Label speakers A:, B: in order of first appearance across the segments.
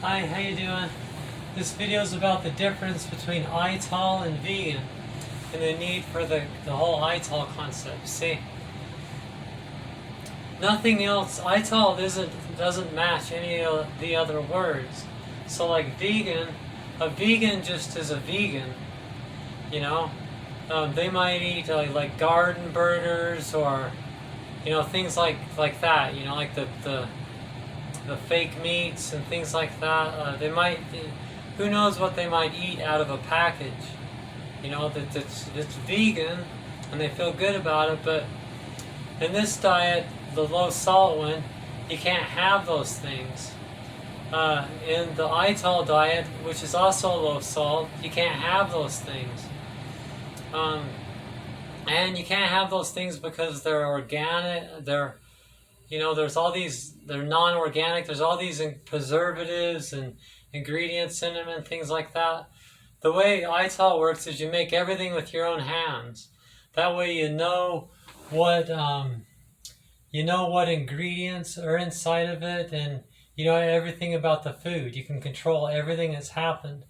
A: Hi, how you doing? This video is about the difference between Ital and vegan and the need for the whole Ital concept. See, nothing else, Ital doesn't match any of the other words. So like vegan, a vegan just is a vegan, you know? They might eat like garden burgers or, things like that, like the fake meats and things like that. They might, who knows what they might eat out of a package. That's vegan and they feel good about it, but in this diet, the low salt one, you can't have those things. In the Ital diet, which is also low salt, you can't have those things. And you can't have those things because they're organic, there's all these, they're non-organic, there's all these preservatives and ingredients in them and things like that. The way Ital works is you make everything with your own hands. That way you know what ingredients are inside of it, and you know everything about the food. You can control everything that's happened.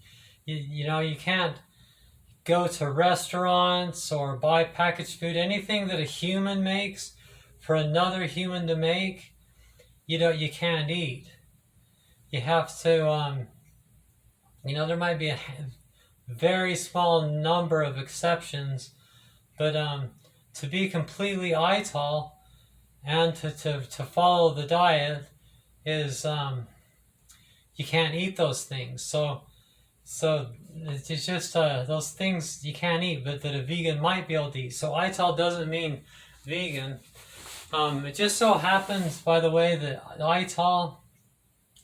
A: You can't go to restaurants or buy packaged food. Anything that a human makes for another human to make, you can't eat. You have to, there might be a very small number of exceptions, but to be completely Ital and to follow the diet is, you can't eat those things. So it's just those things you can't eat, but that a vegan might be able to eat. So Ital doesn't mean vegan. It just so happens, by the way, that the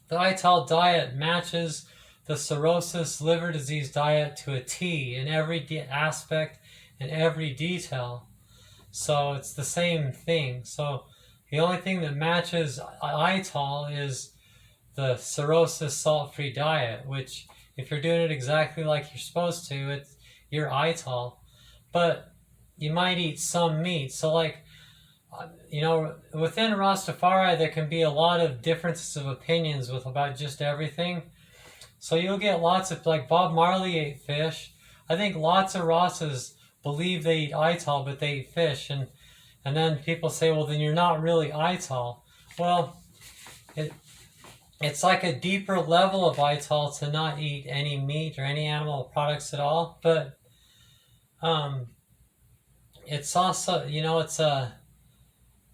A: Ital diet matches the cirrhosis liver disease diet to a T in every aspect and every detail. So it's the same thing. So the only thing that matches Ital is the cirrhosis salt-free diet, which if you're doing it exactly like you're supposed to, you're Ital. But you might eat some meat. So like, within Rastafari, there can be a lot of differences of opinions about just everything. So you'll get lots of, like Bob Marley ate fish. I think lots of Rastas believe they eat Ital, but they eat fish. And then people say, well, then you're not really Ital. Well, it's like a deeper level of Ital to not eat any meat or any animal products at all. But it's also,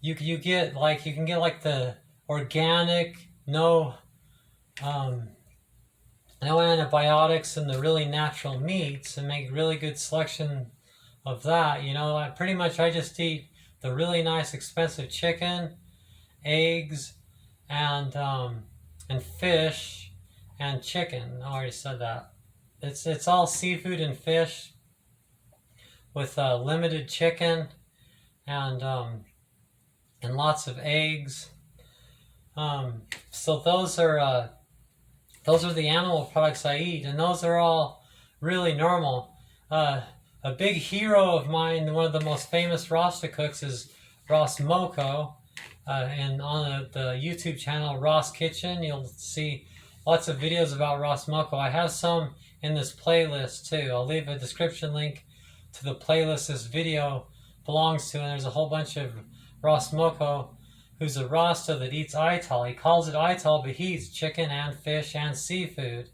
A: you can get like the organic, no antibiotics and the really natural meats, and make really good selection of that. I just eat the really nice expensive chicken, eggs, and fish and chicken. I already said that. It's all seafood and fish with limited chicken and lots of eggs. So those are the animal products I eat, and those are all really normal. A big hero of mine, one of the most famous Rasta cooks, is Ross Moko. And on the YouTube channel Ross Kitchen, you'll see lots of videos about Ross Moko. I have some in this playlist too. I'll leave a description link to the playlist this video belongs to, and there's a whole bunch of Ross Moko, who's a Rasta that eats Ital. He calls it Ital, but he eats chicken and fish and seafood.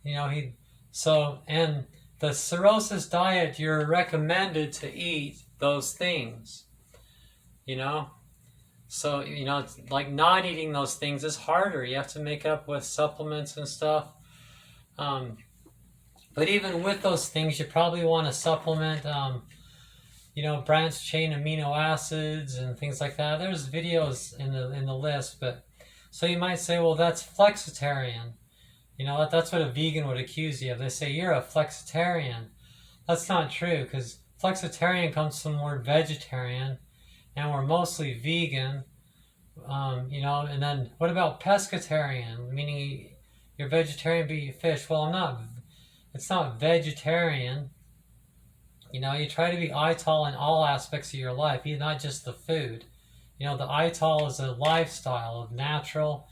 A: And the cirrhosis diet, you're recommended to eat those things. So, it's like not eating those things is harder. You have to make up with supplements and stuff. But even with those things, you probably want to supplement, branched chain amino acids and things like that. There's videos in the list, but so you might say, well, that's flexitarian. That's what a vegan would accuse you of. They say you're a flexitarian. That's not true, because flexitarian comes from the word vegetarian, and we're mostly vegan. And then what about pescatarian, meaning you're vegetarian but you eat fish? Well, it's not vegetarian. You try to be Ital in all aspects of your life, not just the food. The Ital is a lifestyle of natural,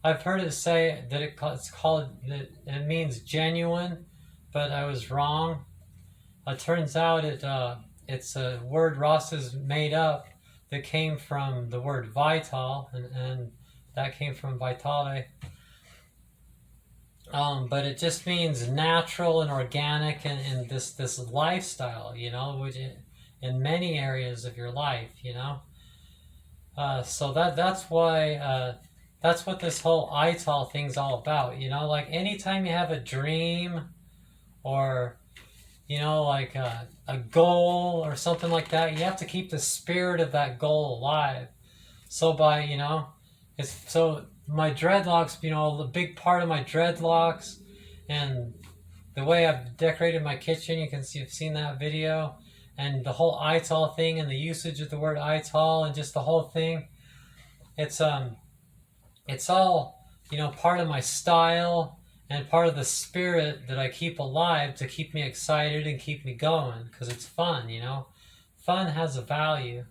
A: I've heard it say that it's called, that it means genuine, but I was wrong. It turns out it's a word Ross has made up that came from the word vital, and that came from vitale. But it just means natural and organic, and this lifestyle, which in many areas of your life, So that's why that's what this whole Ital thing's all about, Like anytime you have a dream, or like a goal or something like that, you have to keep the spirit of that goal alive. So by it's so my dreadlocks, the big part of my dreadlocks, and the way I've decorated my kitchen, you can see, you've seen that video, and the whole Ital thing, and the usage of the word Ital, and just the whole thing. It's all part of my style, and part of the spirit that I keep alive to keep me excited and keep me going, because it's fun. Fun has a value.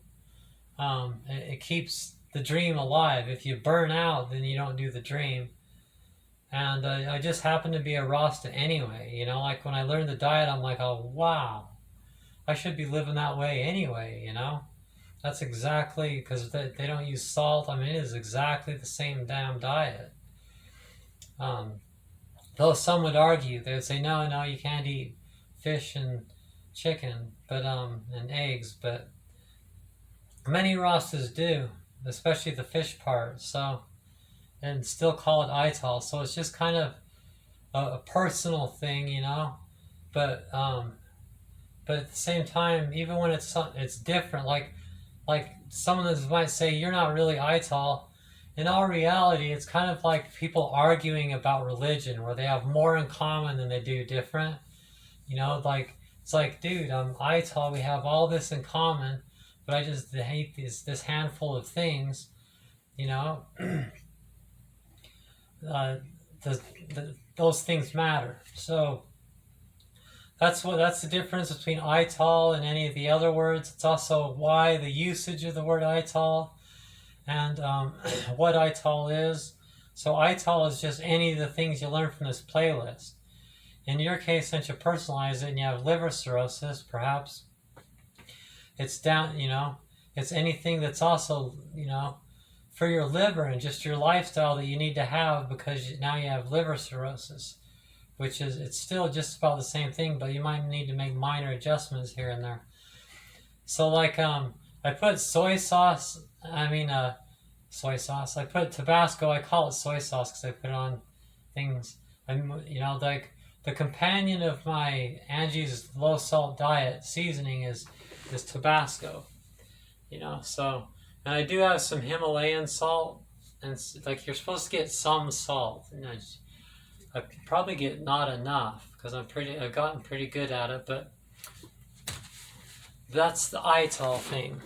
A: It keeps the dream alive. If you burn out, then you don't do the dream. And I just happen to be a Rasta anyway. Like when I learned the diet, I'm like, oh wow, I should be living that way anyway. That's exactly, because they don't use salt. I mean, it is exactly the same damn diet. Though some would argue, they would say, no, you can't eat fish and chicken, and eggs, but many Rastas do, especially the fish part. So, and still call it Ital. So it's just kind of a personal thing, But at the same time, even when it's different, like someone that might say you're not really Ital. In all reality, it's kind of like people arguing about religion, where they have more in common than they do different. Like it's like, dude, I'm Ital. We have all this in common, but I just hate this handful of things. Those things matter. So that's the difference between Ital and any of the other words. It's also why the usage of the word Ital, and what Ital is. So Ital is just any of the things you learn from this playlist. In your case, since you personalize it and you have liver cirrhosis, perhaps it's down, it's anything that's also, for your liver and just your lifestyle that you need to have, because now you have liver cirrhosis, which is, it's still just about the same thing, but you might need to make minor adjustments here and there. So like, I put soy sauce, I put Tabasco, I call it soy sauce because I put it on things. Like the companion of my Angie's low salt diet seasoning is Tabasco, so, and I do have some Himalayan salt, and like you're supposed to get some salt, and I probably get not enough because I've gotten pretty good at it, but that's the Ital thing.